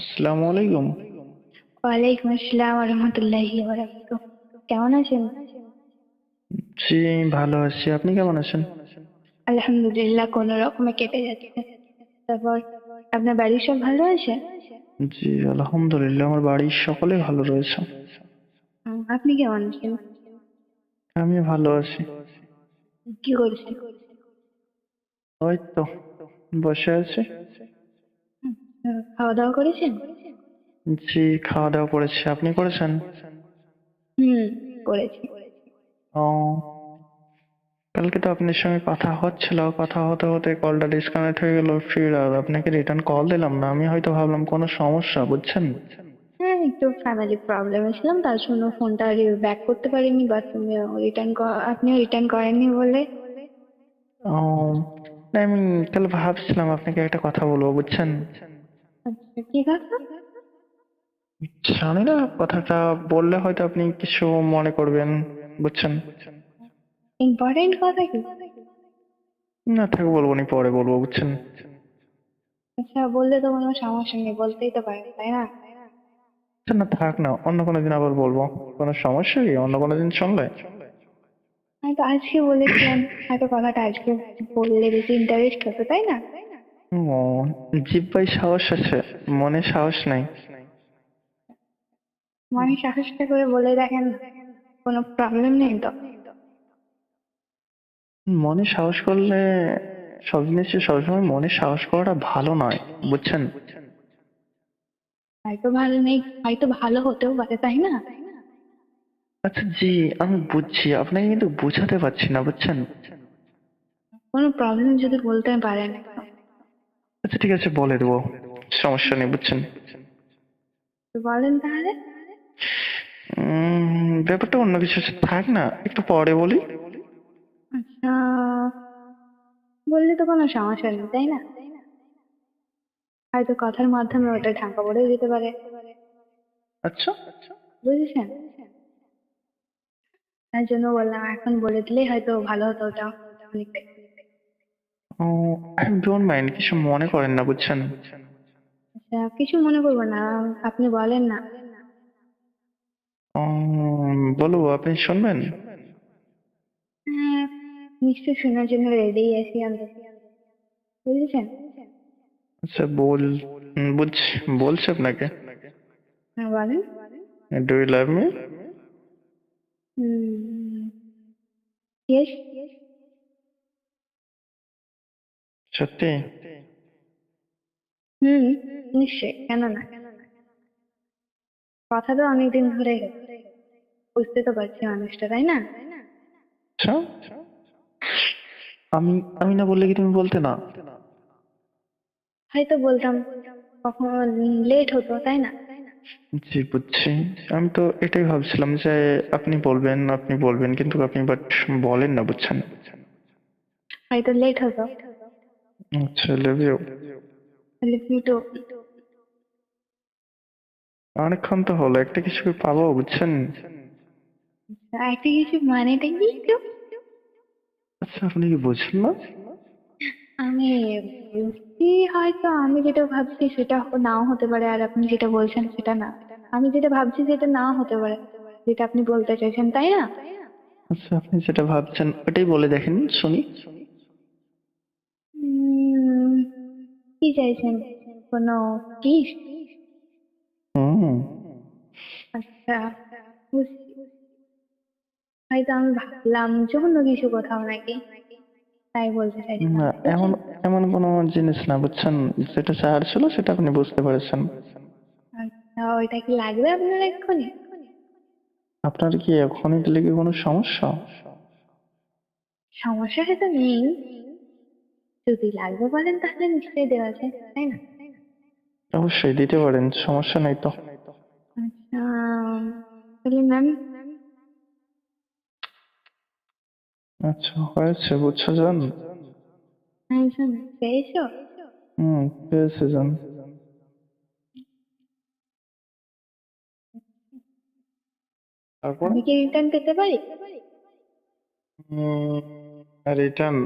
আসসালামু আলাইকুম। ওয়ালাইকুম আসসালাম ওয়া রাহমাতুল্লাহি ওয়া বারাকাতুহু। কেমন আছেন? জি, ভালো আছি। আপনি কেমন আছেন? আলহামদুলিল্লাহ, কোনো রকমে কেটে যাচ্ছে। তারপর আপনার বাড়ির সব ভালো আছে? জি, আলহামদুলিল্লাহ আমার বাড়ির সকলে ভালো রয়েছে। আপনি কেমন আছেন? আমি ভালো আছি। কি করছেন? ওই তো বসে আছি। হুম, খাওয়া দাওয়া করেছেন? জি, খাওয়া দাওয়া করেছি। আপনি করেছেন? হুম, করেছি। ও, কালকে তো আপনার সঙ্গে কথা হচ্ছিল, কথা হতে হতে কলটা ডিসকানেক্ট হয়ে গেল। ফির আর আপনাকে রিটার্ন কল দিলাম না। আমি হয়তো ভাবলাম কোনো সমস্যা, বুঝছেন? হ্যাঁ, একটু ফ্যামিলি প্রবলেমে ছিলাম, তার জন্য ফোনটা ব্যাক করতে পারিনি, বা তুমি আপনিও রিটার্ন করেননি বলে। ও, না, আমি কাল ভাবছিলাম আপনাকে একটা কথা বলবো, বুঝছেন? আচ্ছা, কি কথা? জানি না, কথাটা বললে হয়তো আপনি কিছু মনে করবেন, বুঝছেন? ইম্পর্টেন্ট কথা কি? না থাক, বলবো নি, পরে বলবো, বুঝছেন? আচ্ছা, বললে তো কোনো সমস্যা নেই, বলতেই তো পারেন, তাই না? আচ্ছা, না থাক না, অন্য কোনো দিন আবার বলবো। কোনো সমস্যা কি অন্য কোনো দিন শুনলে? আমি তো আজকে বলেছিলাম, হয়তো কথাটা আজকে বললে বেশি ইন্টারেস্ট হতো, তাই না? ও, জিব্বায় সাহস আছে, মনে সাহস নাই। মানে সাহসটা করে বলে দেখেন না, কোনো প্রবলেম নেই তো। মনে সাহস করলে সব জিনিসে সবসময় মনে সাহস করাটা ভালো নয়, বুঝছেন? হয়তো ভালো নেই, হয়তো ভালো হতেও পারে, তাই না? আচ্ছা জি, আমি বুঝছি, আপনাকে কিন্তু বুঝাতে পারছি না, বুঝছেন? কোনো প্রবলেম যদি বলতে পারেন একদম। আচ্ছা ঠিক আছে, বলে দেবো, সমস্যা নেই, বুঝছেন? তো বলেন তাহলে। ব্যাপারটা অন্য কিছু থাক না, একটু পরে বলি। আচ্ছা, বললে তো কোনো সমস্যা নেই, তাই না? হয়তো কথার মাধ্যমে ওটা ঢাকা পড়ে যেতে পারে। আচ্ছা। বুঝেছেন? তার জন্য বললাম, এখন বলে দিলেই হয়তো ভালো হতো ওটা অনেকটাই। ও, আই ডোন্ট মাইন্ড, কিছু মনে করেন না, বুঝছেন? আচ্ছা, কিছু মনে করবো না, আপনি বলেন না। বলবো, আপনি শুনবেন? হ্যাঁ, নিশ্চয়ই শোনার জন্য রেডি আছি আমি। বুঝেছেন? আচ্ছা বুঝছি, বলছি আপনাকে। হ্যাঁ, বলেন। Do you love me? Hmm, yes. সত্যি? হুম, নিশ্চয়ই, কেন না? কথা তো অনেকদিন ধরে গেছে, বুঝতে তো পারছি মানুষটা, তাই না? আচ্ছা, আমি আমি না বললে কি তুমি বলতে না? হয়তো বলতাম, কখন লেট হতো, তাই না? জি বুঝছি। আমি তো এটাই ভাবছিলাম যে আপনি বলবেন, কিন্তু আপনি বাট বলেন না, বুঝছেন? হয়তো লেট হতো। আচ্ছা, লাভ ইউ। Leave to. অনেকক্ষণ তো হলো, একটা কিছু পাবো, বুঝছেন? একটা কিছু মানেটা কি একটু? আচ্ছা, আপনি কি বুঝছেন না? আমি বুঝছি, হয়তো আমি যেটা ভাবছি সেটা নাও হতে পারে, আর আপনি যেটা বলছেন সেটা না। আমি যেটা ভাবছি সেটা নাও হতে পারে, যেটা আপনি বলতে চাইছেন, তাই না? আচ্ছা, আপনি যেটা ভাবছেন ওটাই বলে দেখেন, শুনি। উম, কি চাইছেন? কোনো কিস? হুম। আচ্ছা, বুঝছি। হয়তো আমি ভাবলাম যে অন্য কিছু কোথাও নাকি, তাই বলতে চাইছিলাম, না, এমন বুঝছেন? এমন কোনো জিনিস না, বুঝছেন? যেটা চাওয়ার ছিল সেটা আপনি বুঝতে পেরেছেন। আচ্ছা, ওইটা কি লাগবে আপনার এক্ষুনি? আপনার কি এখনই দিলে কি কোনো সমস্যা? সমস্যা হয়তো নেই, যদি লাগবে বলেন তাহলে নিশ্চয়ই দেওয়া যায়, তাই না? অবশ্যই দিতে পারেন, সমস্যা নাই তো। আচ্ছা, তাহলে ম্যাম। আচ্ছা, হয়েছে, বুঝছো যান। একজন পেয়েছো? পেয়েছে যান। তারপরে আমি কি রিটার্ন পেতে পারি? রিটার্ন,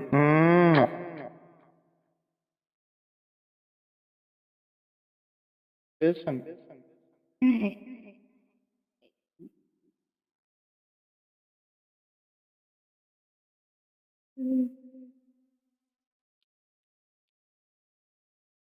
পেয়েছেন? হ্যাঁ। হুম।